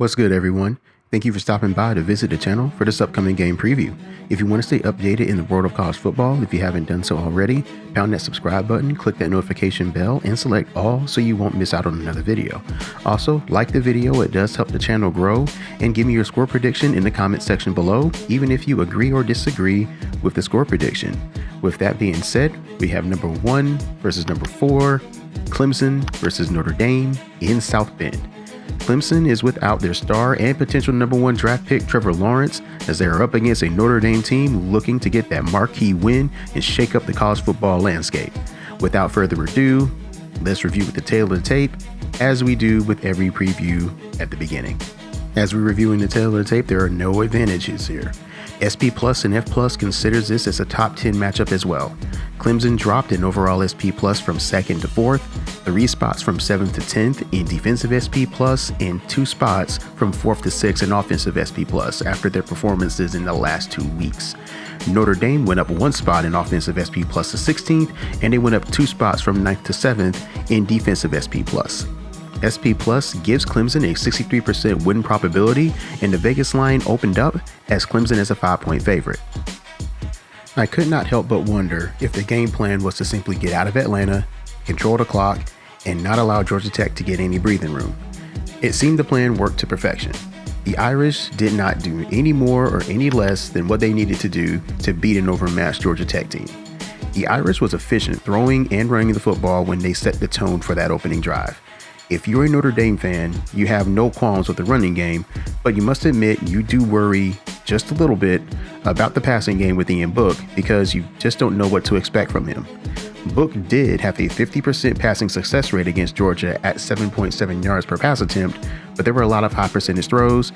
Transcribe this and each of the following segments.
What's good, everyone? Thank you for stopping by to visit the channel for this upcoming game preview. If you want to stay updated in the world of college football, if you haven't done so already, pound that subscribe button, click that notification bell, and select all so you won't miss out on another video. Also, like the video, it does help the channel grow, and give me your score prediction in the comment section below, even if you agree or disagree with the score prediction. With that being said, we have number 1 versus number 4, Clemson versus Notre Dame in South Bend. Clemson is without their star and potential number 1 draft pick Trevor Lawrence, as they are up against a Notre Dame team looking to get that marquee win and shake up the college football landscape. Without further ado, let's review with the tail of the tape, as we do with every preview at the beginning. As we're reviewing the tail of the tape, there are no advantages here. SP Plus and F Plus considers this as a top 10 matchup as well. Clemson dropped in overall SP Plus from 2nd to 4th, 3 spots from 7th to 10th in defensive SP Plus, and 2 spots from 4th to 6th in offensive SP Plus after their performances in the last 2 weeks. Notre Dame went up 1 spot in offensive SP Plus to 16th, and they went up 2 spots from 9th to 7th in defensive SP Plus. SP Plus gives Clemson a 63% win probability, and the Vegas line opened up as Clemson is a 5-point favorite. I could not help but wonder if the game plan was to simply get out of Atlanta, control the clock, and not allow Georgia Tech to get any breathing room. It seemed the plan worked to perfection. The Irish did not do any more or any less than what they needed to do to beat an overmatched Georgia Tech team. The Irish was efficient throwing and running the football when they set the tone for that opening drive. If you're a Notre Dame fan, you have no qualms with the running game, but you must admit you do worry just a little bit about the passing game with Ian Book because you just don't know what to expect from him. Book did have a 50% passing success rate against Georgia at 7.7 yards per pass attempt, but there were a lot of high percentage throws,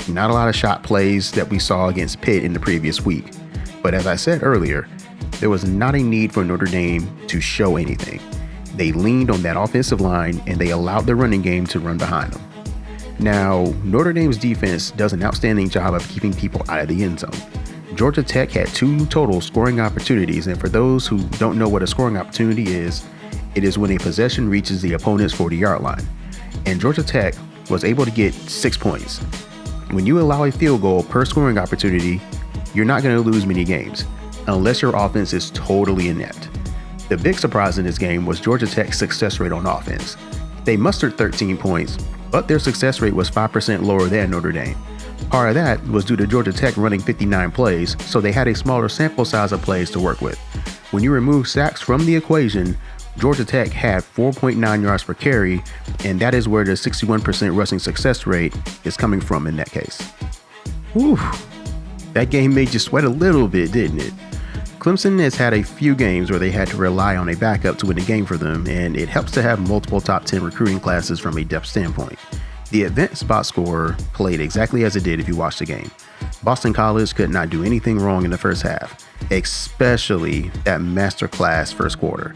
not a lot of shot plays that we saw against Pitt in the previous week. But as I said earlier, there was not a need for Notre Dame to show anything. They leaned on that offensive line and they allowed the running game to run behind them. Now, Notre Dame's defense does an outstanding job of keeping people out of the end zone. Georgia Tech had 2 total scoring opportunities, and for those who don't know what a scoring opportunity is, it is when a possession reaches the opponent's 40-yard line. And Georgia Tech was able to get 6 points. When you allow a field goal per scoring opportunity, you're not going to lose many games, unless your offense is totally inept. The big surprise in this game was Georgia Tech's success rate on offense. They mustered 13 points, but their success rate was 5% lower than Notre Dame. Part of that was due to Georgia Tech running 59 plays, so they had a smaller sample size of plays to work with. When you remove sacks from the equation, Georgia Tech had 4.9 yards per carry, and that is where the 61% rushing success rate is coming from in that case. Whew, that game made you sweat a little bit, didn't it? Clemson has had a few games where they had to rely on a backup to win the game for them, and it helps to have multiple top 10 recruiting classes from a depth standpoint. The advanced box score played exactly as it did if you watched the game. Boston College could not do anything wrong in the first half, especially that masterclass first quarter.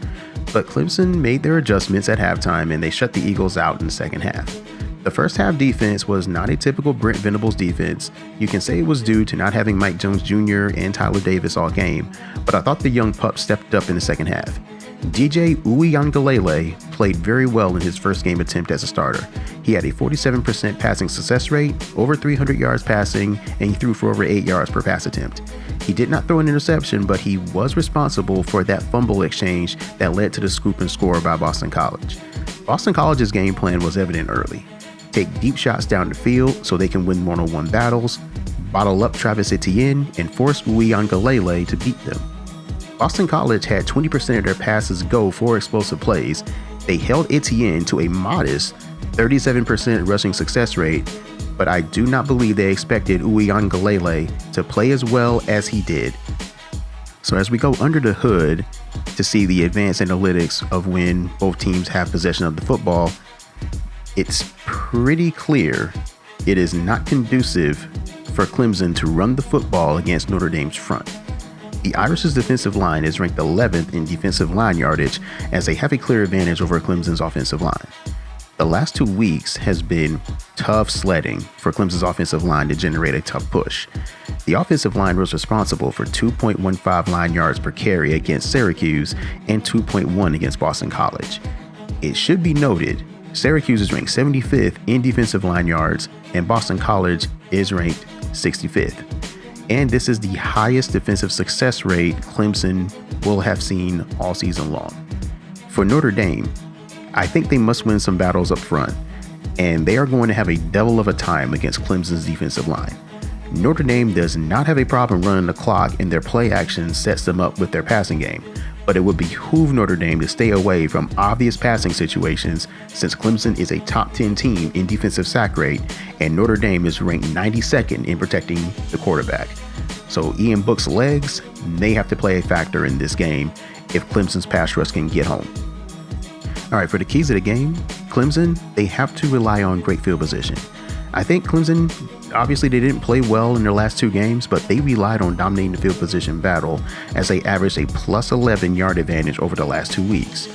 But Clemson made their adjustments at halftime and they shut the Eagles out in the second half. The first half defense was not a typical Brent Venables defense. You can say it was due to not having Mike Jones Jr. and Tyler Davis all game, but I thought the young pup stepped up in the second half. DJ Uiagalelei played very well in his first game attempt as a starter. He had a 47% passing success rate, over 300 yards passing, and he threw for over 8 yards per pass attempt. He did not throw an interception, but he was responsible for that fumble exchange that led to the scoop and score by Boston College. Boston College's game plan was evident early. Take deep shots down the field so they can win one-on-one battles, bottle up Travis Etienne, and force Uiagalelei to beat them. Boston College had 20% of their passes go for explosive plays. They held Etienne to a modest 37% rushing success rate, but I do not believe they expected Uiagalelei to play as well as he did. So as we go under the hood to see the advanced analytics of when both teams have possession of the football, it's pretty clear it is not conducive for Clemson to run the football against Notre Dame's front. The Irish's defensive line is ranked 11th in defensive line yardage as they have a clear advantage over Clemson's offensive line. The last 2 weeks has been tough sledding for Clemson's offensive line to generate a tough push. The offensive line was responsible for 2.15 line yards per carry against Syracuse and 2.1 against Boston College. It should be noted Syracuse is ranked 75th in defensive line yards, and Boston College is ranked 65th. And this is the highest defensive success rate Clemson will have seen all season long. For Notre Dame, I think they must win some battles up front, and they are going to have a devil of a time against Clemson's defensive line. Notre Dame does not have a problem running the clock, and their play action sets them up with their passing game, but it would behoove Notre Dame to stay away from obvious passing situations since Clemson is a top 10 team in defensive sack rate, and Notre Dame is ranked 92nd in protecting the quarterback. So Ian Book's legs may have to play a factor in this game if Clemson's pass rush can get home. All right, for the keys of the game, Clemson, they have to rely on great field position. I think Clemson, obviously they didn't play well in their last two games, but they relied on dominating the field position battle as they averaged a plus 11 yard advantage over the last 2 weeks.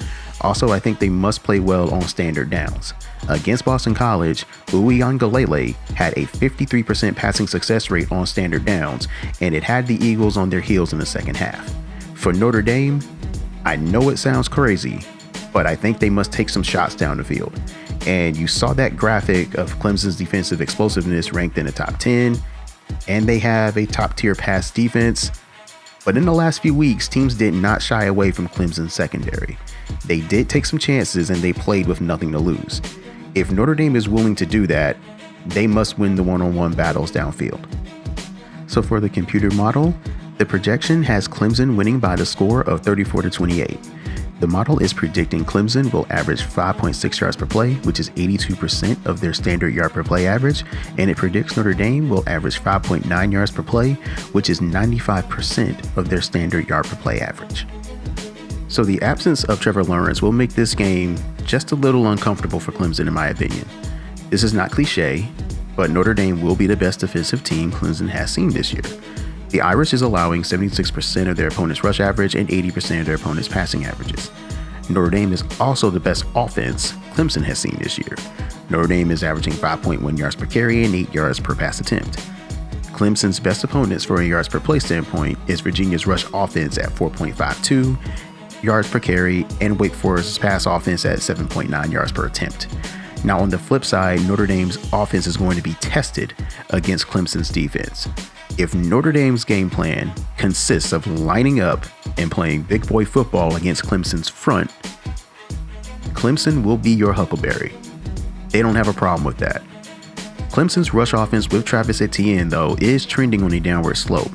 Also, I think they must play well on standard downs. Against Boston College, Uiagalelei had a 53% passing success rate on standard downs, and it had the Eagles on their heels in the second half. For Notre Dame, I know it sounds crazy, but I think they must take some shots down the field. And you saw that graphic of Clemson's defensive explosiveness ranked in the top 10, and they have a top tier pass defense. But in the last few weeks, teams did not shy away from Clemson's secondary. They did take some chances and they played with nothing to lose. If Notre Dame is willing to do that, they must win the one-on-one battles downfield. So for the computer model, the projection has Clemson winning by the score of 34-28. The model is predicting Clemson will average 5.6 yards per play, which is 82% of their standard yard per play average, and it predicts Notre Dame will average 5.9 yards per play, which is 95% of their standard yard per play average. So the absence of Trevor Lawrence will make this game just a little uncomfortable for Clemson in my opinion. This is not cliche, but Notre Dame will be the best defensive team Clemson has seen this year. The Irish is allowing 76% of their opponent's rush average and 80% of their opponent's passing averages. Notre Dame is also the best offense Clemson has seen this year. Notre Dame is averaging 5.1 yards per carry and 8 yards per pass attempt. Clemson's best opponents for a yards per play standpoint is Virginia's rush offense at 4.52 yards per carry and Wake Forest's pass offense at 7.9 yards per attempt. Now on the flip side, Notre Dame's offense is going to be tested against Clemson's defense. If Notre Dame's game plan consists of lining up and playing big boy football against Clemson's front, Clemson will be your huckleberry. They don't have a problem with that. Clemson's rush offense with Travis Etienne, though, is trending on a downward slope,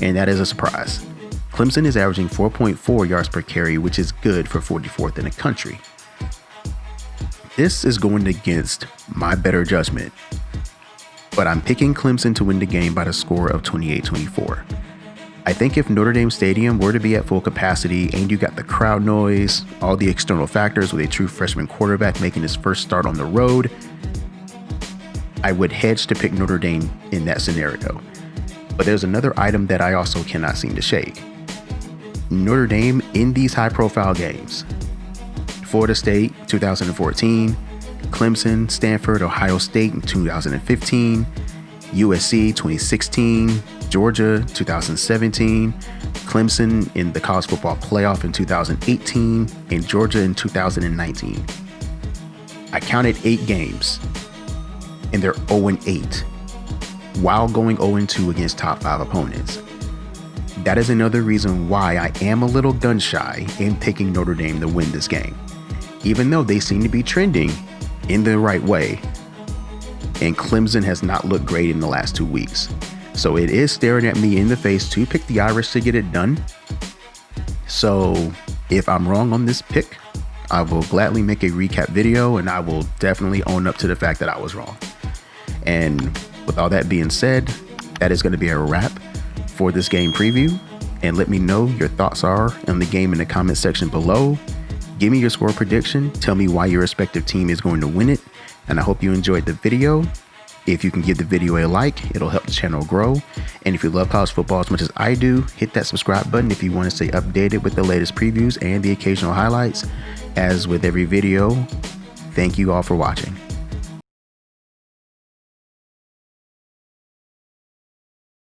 and that is a surprise. Clemson is averaging 4.4 yards per carry, which is good for 44th in the country. This is going against my better judgment, but I'm picking Clemson to win the game by the score of 28-24. I think if Notre Dame Stadium were to be at full capacity and you got the crowd noise, all the external factors with a true freshman quarterback making his first start on the road, I would hedge to pick Notre Dame in that scenario. But there's another item that I also cannot seem to shake. Notre Dame in these high-profile games. Florida State, 2014, Clemson, Stanford, Ohio State in 2015, USC 2016, Georgia 2017, Clemson in the college football playoff in 2018, and Georgia in 2019. I counted 8 games, and they're 0-8, while going 0-2 against top 5 opponents. That is another reason why I am a little gun shy in picking Notre Dame to win this game, even though they seem to be trending in the right way, and Clemson has not looked great in the last 2 weeks. So it is staring at me in the face to pick the Irish to get it done. So if I'm wrong on this pick, I will gladly make a recap video and I will definitely own up to the fact that I was wrong. And with all that being said, that is going to be a wrap for this game preview. And let me know your thoughts are on the game in the comment section below. Give me your score prediction. Tell me why your respective team is going to win it. And I hope you enjoyed the video. If you can give the video a like, it'll help the channel grow. And if you love college football as much as I do, hit that subscribe button if you want to stay updated with the latest previews and the occasional highlights. As with every video, thank you all for watching.